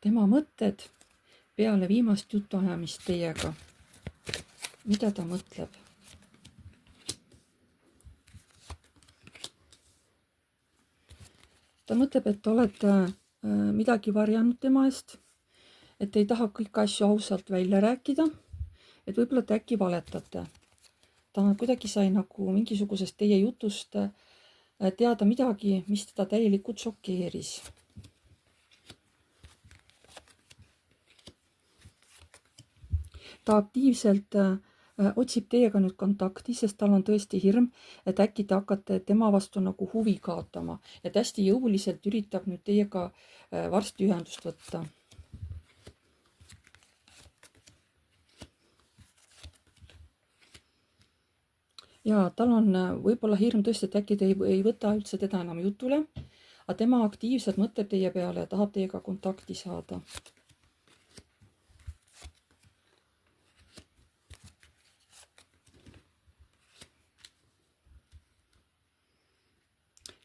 tema mõtted peale viimast jutuajamist teiega. Mida ta mõtleb? Ta mõtleb, et te olete midagi varjanud tema eest, et ei taha kõiki asju ausalt välja rääkida, et võib-olla te äkki valetate. Ta kuidagi sai nagu mingisugusest teie jutust teada midagi, mis teda täielikult šokeeris. Ta aktiivselt otsib teiega nüüd kontakti, sest tal on tõesti hirm, et äkki te hakkate tema vastu nagu huvi kaotama, et hästi jõuliselt üritab nüüd teiega varsti ühendust võtta. Ja tal on võib-olla hirm tõesti, et äkki te ei võta üldse teda enam jutule, aga tema aktiivselt mõtleb teie peale ja tahab teiega kontakti saada.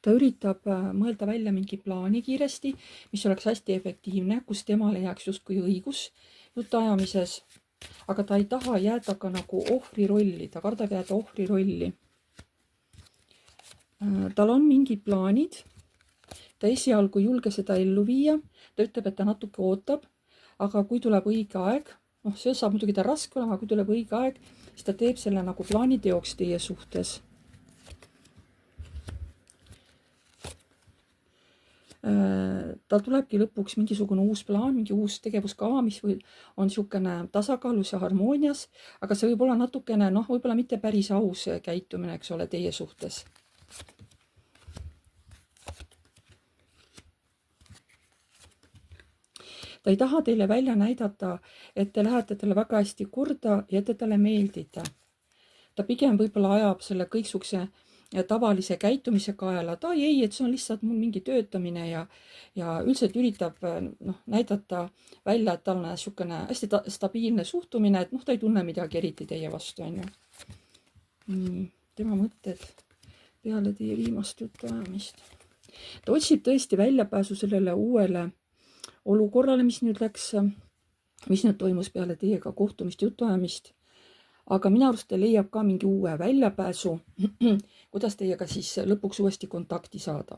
Ta üritab mõelda välja mingi plaani kiiresti, mis oleks hästi efektiivne, kus temale jääks justkui õigus jutuajamises, aga ta ei taha jääda ka nagu ohvri rolli, ta kardab jääda ohvri rolli. Tal on mingid plaanid, ta esialgu ei julge seda ellu viia, ta ütleb, et ta natuke ootab, aga kui tuleb õige aeg, see saab muidugi ta raske olema, kui tuleb õige aeg, siis ta teeb selle nagu plaani teoks teie suhtes. Tal tulebki lõpuks mingisugune uus plaan, mingi uus tegevuskava, mis on niisugune tasakaalus ja harmoonias, aga see võib olla natukene, võib-olla mitte päris aus käitumine, eks ole, teie suhtes. Ta ei taha teile välja näidata, et te lähete talle väga hästi korda ja te talle meeldite. Ta pigem võib-olla ajab selle kõiksuguse tavalise käitumise kaela, et ei, et see on lihtsalt mul mingi töötamine ja üldiselt üritab näidata välja, et tal on niisugune hästi stabiilne suhtumine, et ta ei tunne midagi eriti teie vastu, on ju. Tema mõtted peale teie viimast jutuajamist. Ta otsib tõesti väljapääsu sellele uuele olukorrale, mis nüüd toimus peale teiega kohtumist, jutuajamist. Aga minu arust ta leiab ka mingi uue väljapääsu, kuidas teiega siis lõpuks uuesti kontakti saada.